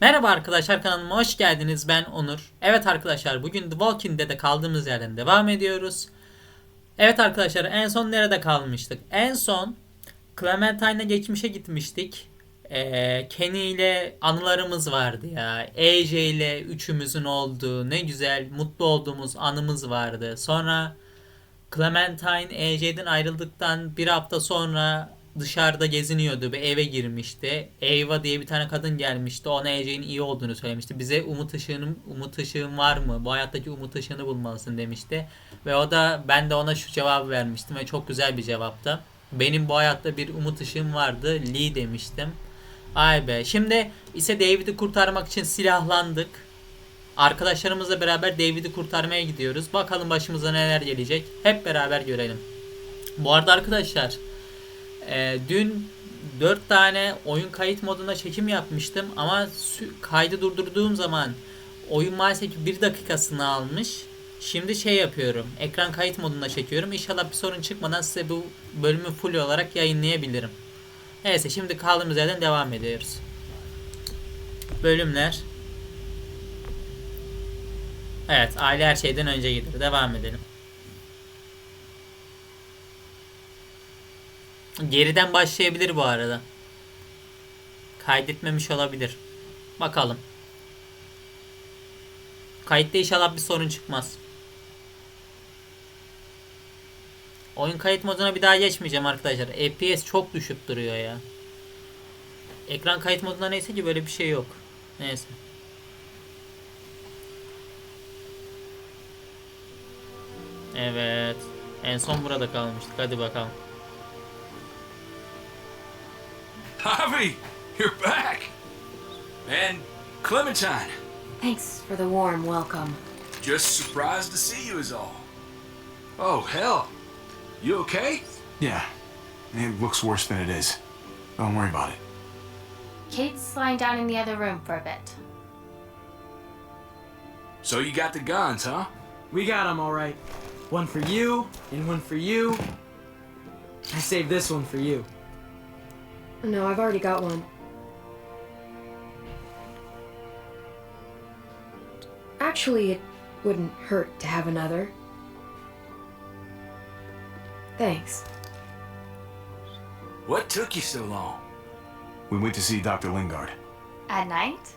Merhaba arkadaşlar, kanalıma hoş geldiniz. Ben Onur. Evet arkadaşlar, bugün The Walking Dead'e kaldığımız yerden devam ediyoruz. Evet arkadaşlar, en son nerede kalmıştık? En son Clementine'la geçmişe gitmiştik. Kenny ile anılarımız vardı ya. AJ ile üçümüzün olduğu ne güzel mutlu olduğumuz anımız vardı. Sonra Clementine AJ'den ayrıldıktan bir hafta sonra dışarıda geziniyordu. Bir eve girmişti. Eva diye bir tane kadın gelmişti. Ona AJ'nin iyi olduğunu söylemişti. Bize umut ışığın var mı? Bu hayattaki umut ışığını bulmalısın demişti. Ve ben de ona şu cevabı vermiştim ve çok güzel bir cevaptı. Benim bu hayatta bir umut ışığım vardı. Lee demiştim. Ay be. Şimdi ise David'i kurtarmak için silahlandık. Arkadaşlarımızla beraber David'i kurtarmaya gidiyoruz. Bakalım başımıza neler gelecek. Hep beraber görelim. Bu arada arkadaşlar, dün 4 tane oyun kayıt modunda çekim yapmıştım. Ama kaydı durdurduğum zaman oyun maalesef ki 1 dakikasını almış. Şimdi yapıyorum. Ekran kayıt modunda çekiyorum. İnşallah bir sorun çıkmadan size bu bölümü full olarak yayınlayabilirim. Neyse, şimdi kaldığımız yerden devam ediyoruz. Bölümler. Evet, aile her şeyden önce gelir. Devam edelim. Geriden başlayabilir bu arada. Kaydetmemiş olabilir. Bakalım. Kayıtta inşallah bir sorun çıkmaz. Oyun kayıt moduna bir daha geçmeyeceğim arkadaşlar. FPS çok düşüp duruyor ya. Ekran kayıt modunda neyse ki böyle bir şey yok. Neyse. Evet. En son burada kalmıştık. Hadi bakalım. Javi, you're back! And Clementine. Thanks for the warm welcome. Just surprised to see you is all. Oh, hell. You okay? Yeah, it looks worse than it is. Don't worry about it. Kate's lying down in the other room for a bit. So you got the guns, huh? We got them all right. One for you, and one for you. I saved this one for you. No, I've already got one. Actually, it wouldn't hurt to have another. Thanks. What took you so long? We went to see Dr. Lingard. At night?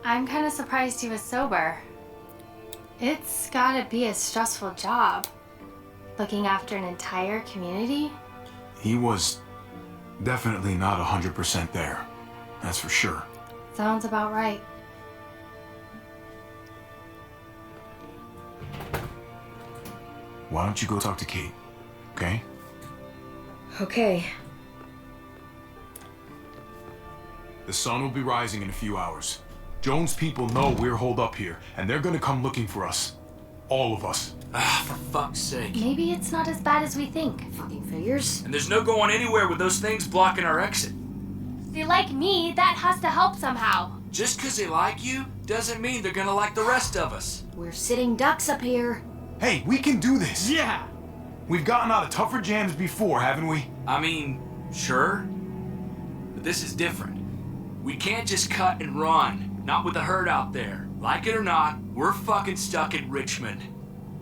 I'm kind of surprised he was sober. It's gotta be a stressful job. Looking after an entire community? He was definitely not 100% there. That's for sure. Sounds about right. Why don't you go talk to Kate, okay? Okay. The sun will be rising in a few hours. Jones' people know we're holed up here, and they're gonna come looking for us. All of us. Ah, for fuck's sake. Maybe it's not as bad as we think. Fucking figures. And there's no going anywhere with those things blocking our exit. They like me, that has to help somehow. Just 'cause they like you doesn't mean they're gonna like the rest of us. We're sitting ducks up here. Hey, we can do this! Yeah! We've gotten out of tougher jams before, haven't we? I mean, sure. But this is different. We can't just cut and run. Not with the herd out there. Like it or not, we're fucking stuck in Richmond.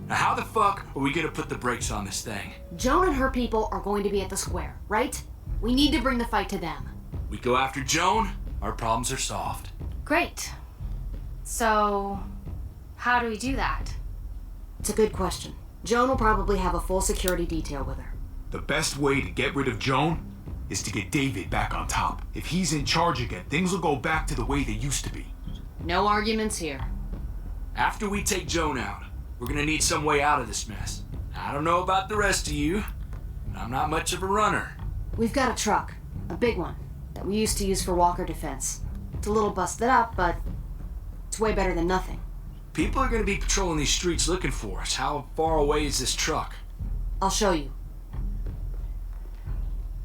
Now how the fuck are we gonna put the brakes on this thing? Joan and her people are going to be at the square, right? We need to bring the fight to them. We go after Joan, our problems are solved. Great. So, how do we do that? It's a good question. Joan will probably have a full security detail with her. The best way to get rid of Joan is to get David back on top. If he's in charge again, things will go back to the way they used to be. No arguments here. After we take Joan out, we're gonna need some way out of this mess. I don't know about the rest of you, but I'm not much of a runner. We've got a truck, a big one, that we used to use for walker defense. It's a little busted up, but it's way better than nothing. People are gonna be patrolling these streets looking for us. How far away is this truck? I'll show you.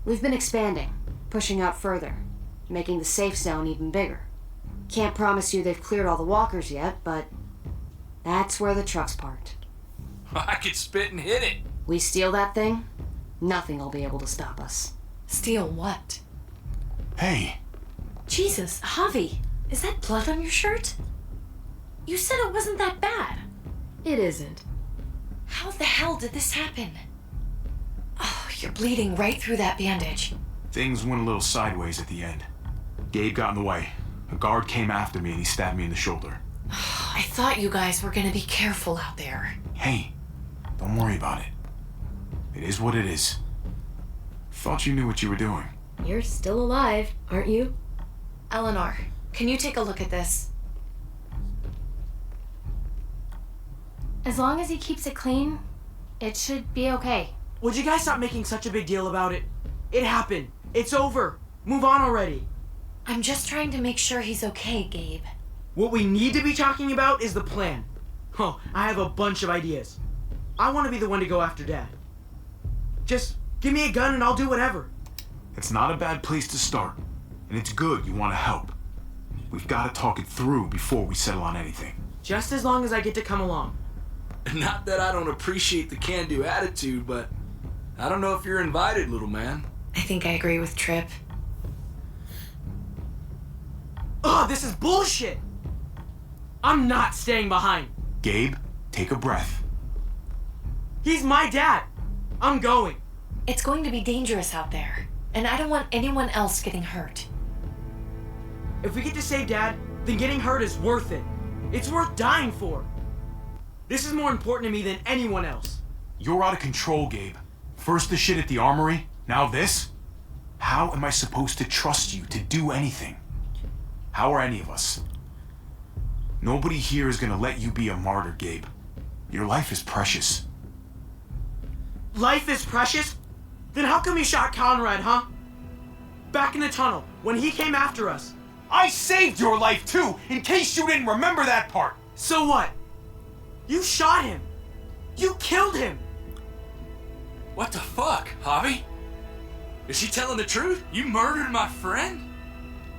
We've been expanding, pushing out further, making the safe zone even bigger. Can't promise you they've cleared all the walkers yet, but that's where the truck's parked. I could spit and hit it. We steal that thing, nothing will be able to stop us. Steal what? Hey, Jesus, Javi, is that blood on your shirt? You said it wasn't that bad. It isn't. How the hell did this happen? Oh, you're bleeding right through that bandage. Things went a little sideways at the end. Gabe got in the way. A guard came after me and he stabbed me in the shoulder. I thought you guys were gonna be careful out there. Hey, don't worry about it. It is what it is. Thought you knew what you were doing. You're still alive, aren't you? Eleanor, can you take a look at this? As long as he keeps it clean, it should be okay. Would you guys stop making such a big deal about it? It happened. It's over. Move on already. I'm just trying to make sure he's okay, Gabe. What we need to be talking about is the plan. Oh, I have a bunch of ideas. I want to be the one to go after Dad. Just give me a gun and I'll do whatever. It's not a bad place to start. And it's good you want to help. We've got to talk it through before we settle on anything. Just as long as I get to come along. Not that I don't appreciate the can-do attitude, but I don't know if you're invited, little man. I think I agree with Tripp. Ugh, this is bullshit! I'm not staying behind. Gabe, take a breath. He's my dad. I'm going. It's going to be dangerous out there, and I don't want anyone else getting hurt. If we get to save Dad, then getting hurt is worth it. It's worth dying for. This is more important to me than anyone else. You're out of control, Gabe. First the shit at the armory, now this? How am I supposed to trust you to do anything? How are any of us? Nobody here is gonna let you be a martyr, Gabe. Your life is precious. Life is precious? Then how come you shot Conrad, huh? Back in the tunnel, when he came after us. I saved your life too, in case you didn't remember that part. So what? You shot him. You killed him. What the fuck, Javi? Is she telling the truth? You murdered my friend?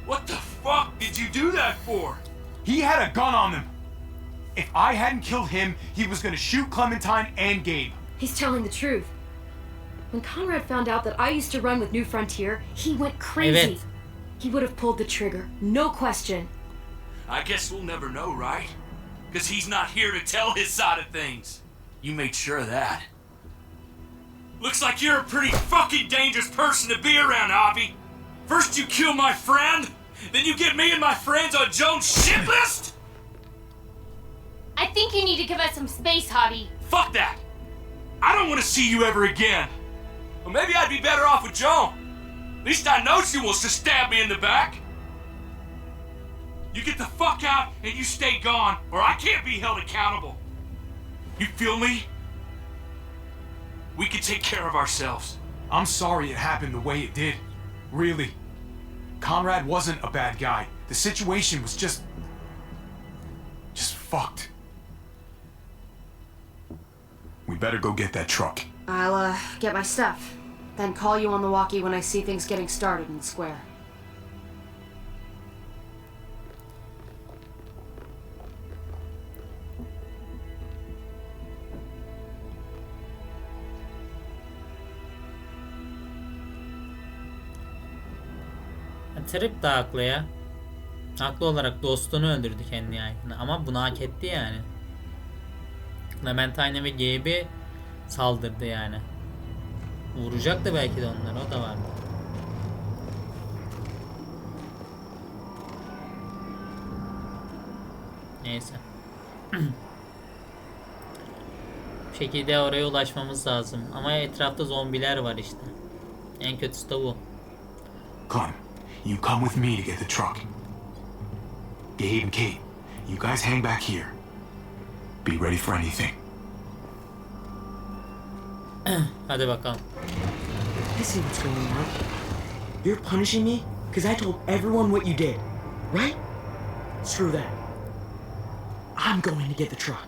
What the fuck did you do that for? He had a gun on him. If I hadn't killed him, he was gonna shoot Clementine and Gabe. He's telling the truth. When Conrad found out that I used to run with New Frontier, he went crazy. Evet. He would have pulled the trigger, no question. I guess we'll never know, right? Because he's not here to tell his side of things. You made sure of that. Looks like you're a pretty fucking dangerous person to be around, Javi. First you kill my friend, then you get me and my friends on Jones' shit list? I think you need to give us some space, Javi. Fuck that! I don't want to see you ever again. Well, maybe I'd be better off with Joan. At least I know she wants to stab me in the back. You get the fuck out and you stay gone, or I can't be held accountable. You feel me? We can take care of ourselves. I'm sorry it happened the way it did. Really. Conrad wasn't a bad guy. The situation was just fucked. We better go get that truck. I'll, get my stuff. Then call you on the walkie when I see things getting started in the square. Trip de haklı ya. Haklı olarak dostunu öldürdü kendi nihayetinde. Ama bunu hak etti yani. Clementine ve Gabe'e saldırdı yani. Vuracaktı belki de onları. O da vardı. Neyse. Bir şekilde oraya ulaşmamız lazım. Ama etrafta zombiler var işte. En kötüsü de bu. Clem, you come with me to get the truck. Gabe and Kate, you guys hang back here. Be ready for anything. Hadi bakalım. I see what's going on. You're punishing me because I told everyone what you did, right? Screw that. I'm going to get the truck.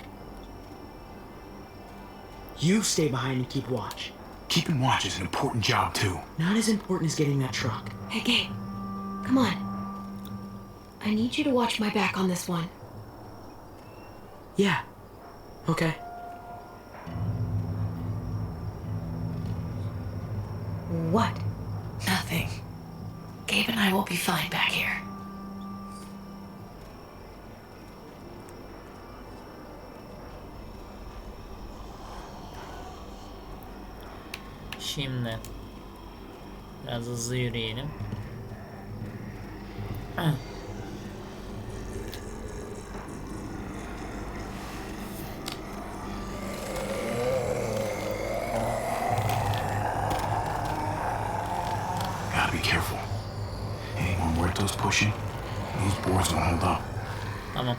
You stay behind and keep watch. Keeping watch is an important job too. Not as important as getting that truck. Hey, Gabe. Come on. I need you to watch my back on this one. Yeah. Okay. What? Nothing. Gabe and I will be fine back here. Şimdi biraz hızlı yürüyelim. Gotta be careful. Any more muertos pushing? Those boards won't hold up. Tamam.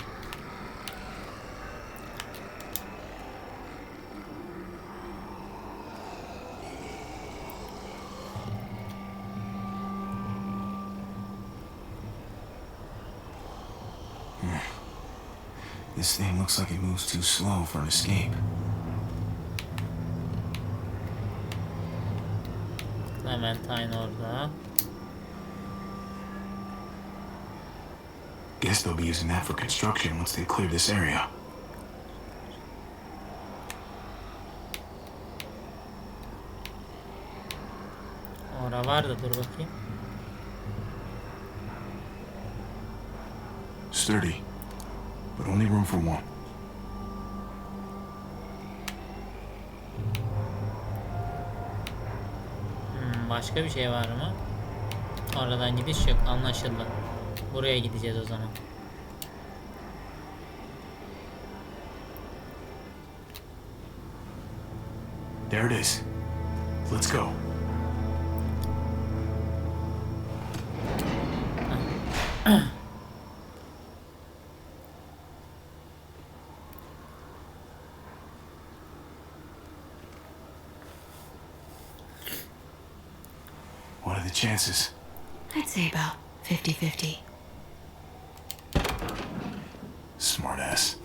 This thing looks like it moves too slow for an escape. Clementine orada. Guess they'll be using that for construction once they clear this area. Orada var da dur bakayım. Sturdy, but only room for one. Başka bir şey var mı? Oradan gidiş yok, anlaşıldı. Buraya gideceğiz o zaman. There it is. Let's go. What are the chances? I'd say about 50-50. Smartass.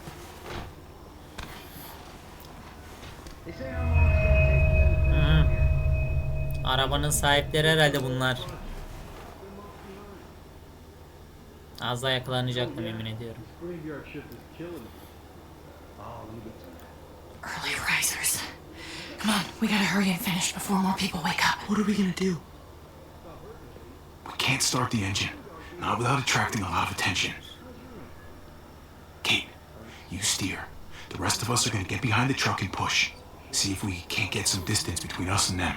Arabanın sahipleri herhalde bunlar. Az daha yakalanacaktım yemin ediyorum. Early risers. Come on, we gotta hurry and finish before more people wake up. What are we gonna do? We can't start the engine. Not without attracting a lot of attention. Kate, you steer. The rest of us are gonna get behind the truck and push. See if we can't get some distance between us and them.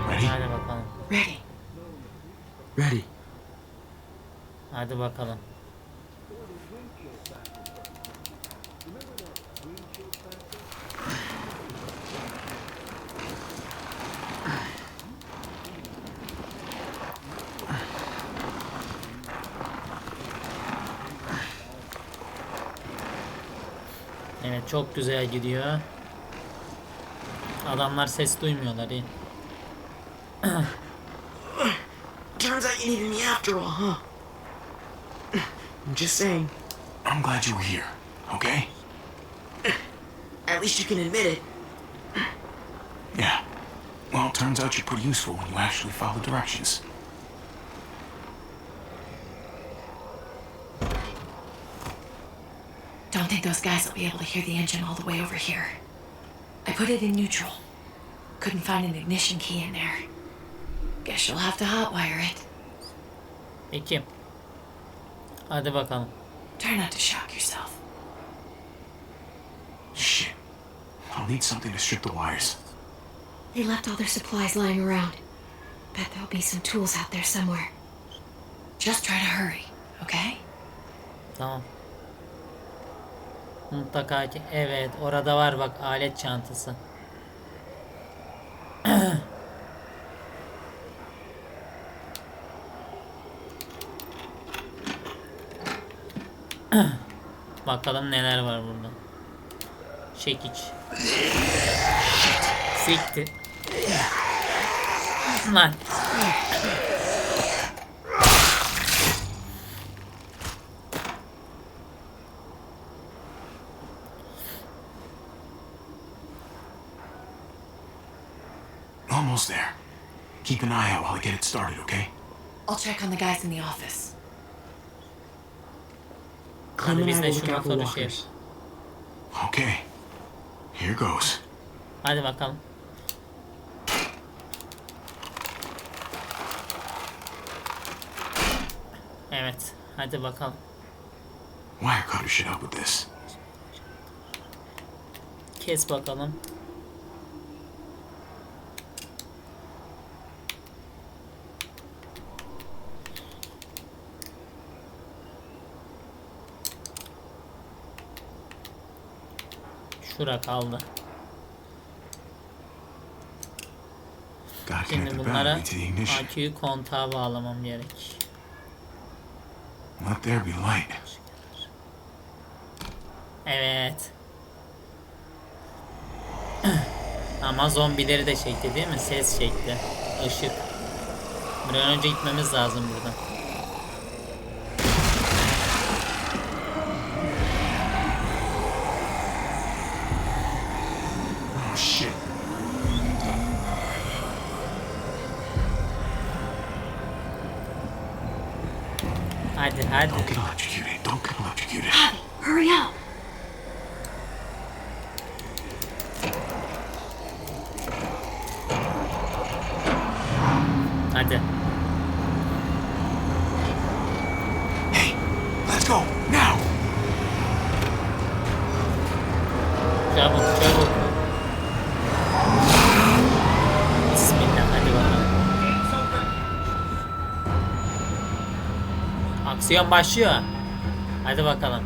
Ready? Hadi bakalım. Ready. Ready. Hadi bakalım. Evet, çok güzel gidiyor. Adamlar ses duymuyorlar iyi. Turns out you needed me after all, huh? I'm just saying. I'm glad you were here, okay? At least you can admit it. Yeah. Well, it turns out you're pretty useful when you actually follow directions. Don't think those guys will be able to hear the engine all the way over here. I put it in neutral. Couldn't find an ignition key in there. Guess you'll have to hotwire it. Peki. Hadi bakalım. Try not to shock yourself. Shit. I'll need something to strip the wires. They left all their supplies lying around. Bet there'll be some tools out there somewhere. Just try to hurry, okay? Tamam. Mutlaka ki evet, orada var bak alet çantası. Bakalım neler var burada. Çekiç. Siktir. Lan. Almost there. Keep an eye out while I get it started, okay? I'll check on the guys in the office. Clem Hadi and biz I de will şu look out for motoru walkers. şey. Okay. Here goes. Hadi bakalım. Evet. Hadi bakalım. Wire cutter should help with this. Kes bakalım. Şura kaldı. Gotta connect Şimdi the bunlara battery to the ignition. AQ'yu kontağa bağlamam gerek. Let there be light. Evet. Ama zombileri de çekti değil mi? Ses çekti. Işık. Bir an önce gitmemiz lazım buradan. Oh shit. Hadi hadi. Don't get electrocuted. Don't get electrocuted. Javi, hurry up! Hadi. Hey, let's go now. Çabuk çabuk. Bismillah hadi bakalım. Aksiyon başlıyor. Hadi bakalım.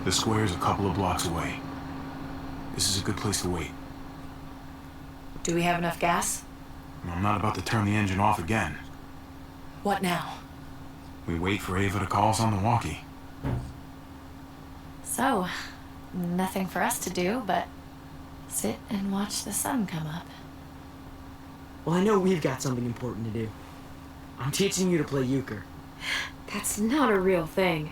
The square's a couple of blocks away. This is a good place to wait. Do we have enough gas? I'm not about to turn the engine off again. What now? We wait for Ava to call us on the walkie. So, nothing for us to do but sit and watch the sun come up. Well, I know we've got something important to do. I'm teaching you to play euchre. That's not a real thing.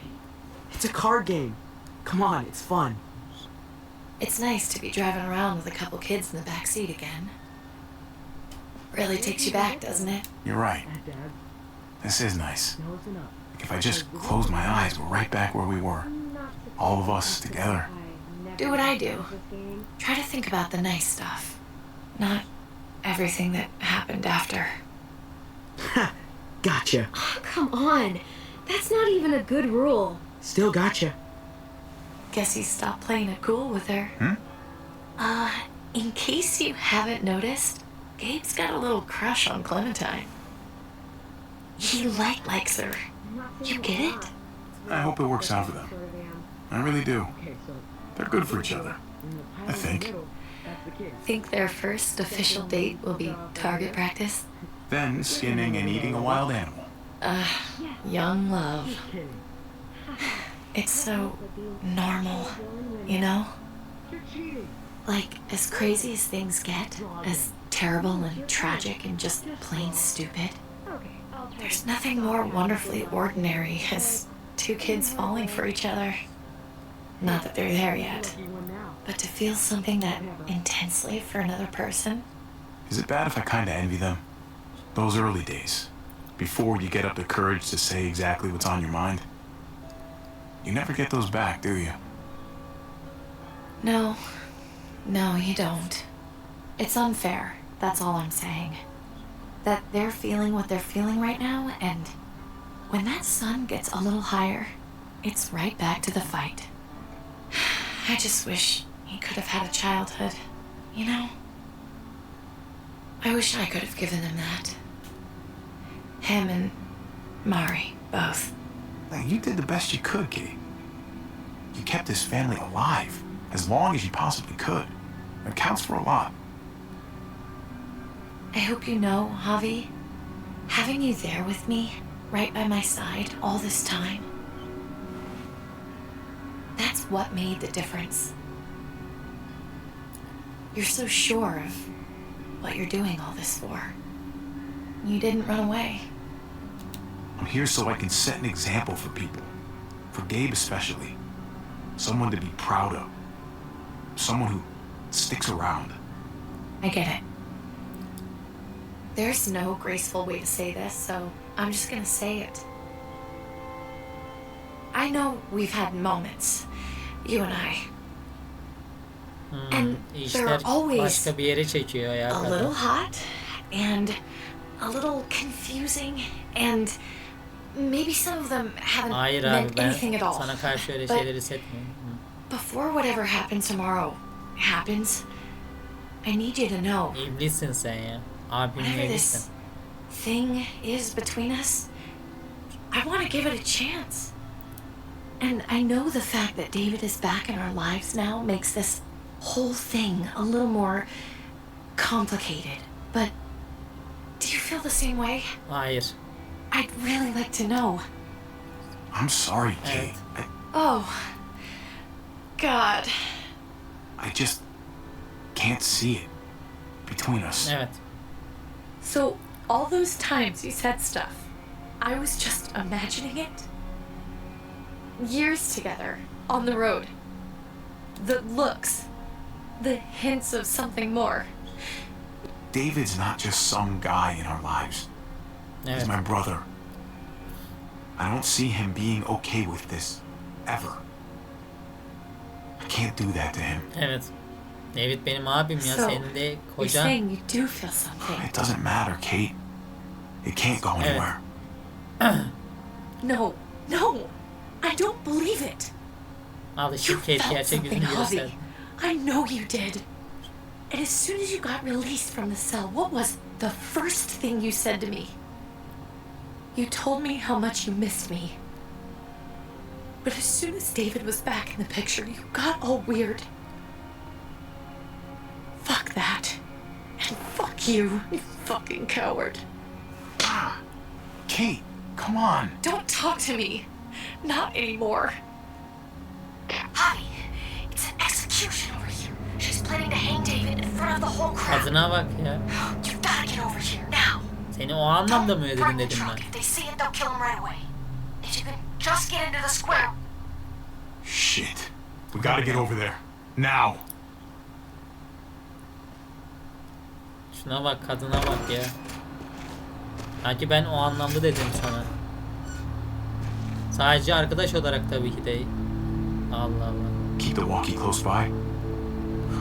It's a card game. Come on, it's fun. It's nice to be driving around with a couple kids in the back seat again. Really takes you back, doesn't it? You're right. Dad, This is nice. now listen up. If I just close my eyes, we're right back where we were. All of us together. Do what I do. Try to think about the nice stuff. Not everything that happened after. Gotcha. Oh, come on. That's not even a good rule. Still gotcha. Guess he stopped playing it cool with her. In case you haven't noticed, Gabe's got a little crush on Clementine. He likes her. You get it? I hope it works out for them. I really do. They're good for each other. I think. Think their first official date will be target practice? Then skinning and eating a wild animal. Young love. It's so normal, you know? Like, as crazy as things get, as terrible and tragic and just plain stupid, there's nothing more wonderfully ordinary as two kids falling for each other. Not that they're there yet, but to feel something that intensely for another person. Is it bad if I kinda envy them? Those early days. Before you get up the courage to say exactly what's on your mind. You never get those back, do you? No, you don't. It's unfair, that's all I'm saying. That they're feeling what they're feeling right now, and when that sun gets a little higher, it's right back to the fight. I just wish he could have had a childhood, you know? I wish I could have given him that. Him and Mari, both. Like, you did the best you could, Kitty. You kept this family alive as long as you possibly could. It counts for a lot. I hope you know, Javi, having you there with me, right by my side all this time, that's what made the difference. You're so sure of what you're doing all this for. You didn't run away. I'm here so I can set an example for people. For Gabe especially. Someone to be proud of. Someone who sticks around. I get it. There's no graceful way to say this, so I'm just gonna say it. I know we've had moments, you and I. And they're İşler always başka bir yere çekiyor ya a kadın. little hot and a little confusing and maybe some of them haven't Hayır abi meant ben anything at all. sana karşı öyle But şeyler hissetmiyorum. Hı. before whatever happens tomorrow happens, I need you to know İblissin sen ya. Abim whatever iblissin. this thing is between us, I want to give it a chance. And I know the fact that David is back in our lives now makes this whole thing a little more complicated. But do you feel the same way? Hayır. I'd really like to know. I'm sorry, Kate. Oh, God. I just can't see it between us. Evet. So, all those times you said stuff, I was just imagining it? Years together, on the road. The looks, the hints of something more. David's not just some guy in our lives. He's Evet. my brother. I don't see him being okay with this. Ever. I can't do that to him. Evet. David benim abim ya. So, Senin de you're kocan. saying you do feel something? It doesn't matter, Kate. It can't go anywhere. No, no, I don't believe it. You Alışık Kate felt gerçek something, yüzünü Javi. göster. I know you did. And as soon as you got released from the cell, what was the first thing you said to me? You told me how much you missed me. But as soon as David was back in the picture, you got all weird. Fuck that. And fuck you, you fucking coward. Kate, come on. Don't talk to me. Not anymore. Javi, it's an execution over here. She's planning to hang David in front of the whole crowd. Kadına bak ya. You gotta get over here now. Seni o anlamda mı Don't ödedim bring the dedim truck. ben. If they see it, they'll kill him right away. If you can just get into the square. Shit. We gotta get over there. Now. Şuna bak, kadına bak ya. Sanki ben o anlamda dedim sana. Sadece arkadaş olarak tabii ki de. Allah Allah. Keep the walkie close by.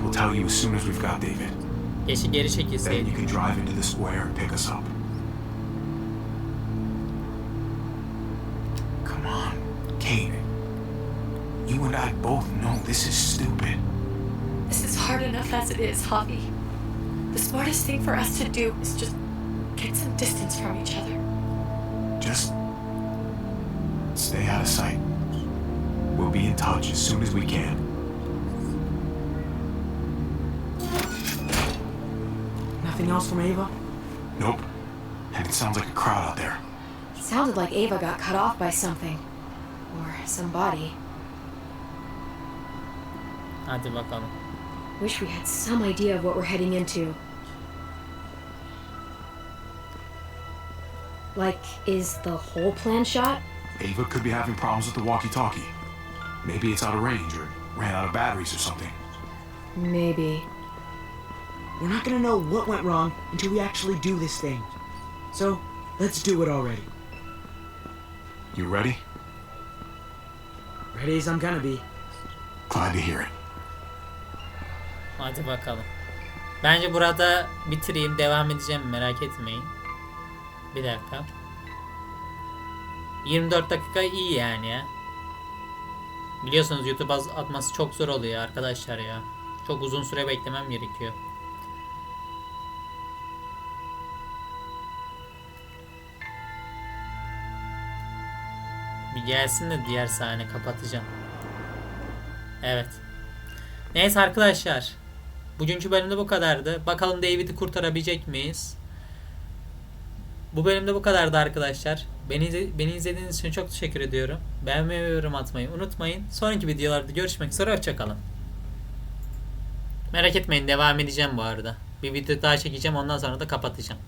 We'll tell you as soon as we've got David. Keşke geri Then çekilseydi. you can drive into the square and pick us up. Come on, Kate. You and I both know this is stupid. This is hard enough as it is, Javi. The smartest thing for us to do is just get some distance from each other. Just stay out of sight. We'll be in touch as soon as we can. Nothing else from Ava? Nope. And it sounds like a crowd out there. It sounded like Ava got cut off by something. Or somebody. Hadi bakalım. Wish we had some idea of what we're heading into. Like, is the whole plan shot? Ava could be having problems with the walkie-talkie. Maybe it's out of range or ran out of batteries or something. Maybe. We're not gonna know what went wrong until we actually do this thing. So, let's do it already. You ready? Ready as I'm gonna be. Glad to hear it. Hadi bakalım. Bence burada bitireyim. Devam edeceğim. Merak etmeyin. Bir dakika. 24 dakika iyi yani ya. Biliyorsunuz YouTube atması çok zor oluyor arkadaşlar ya. Çok uzun süre beklemem gerekiyor. Bir gelsin de diğer sahne kapatacağım. Evet. Neyse arkadaşlar. Bugünkü bölümde bu kadardı. Bakalım David'i kurtarabilecek miyiz? Bu bölümde bu kadardı arkadaşlar. Beni izlediğiniz için çok teşekkür ediyorum. Beğenmeyi ve yorum atmayı unutmayın. Sonraki videolarda görüşmek üzere. Hoşçakalın. Merak etmeyin, devam edeceğim bu arada. Bir video daha çekeceğim, ondan sonra da kapatacağım.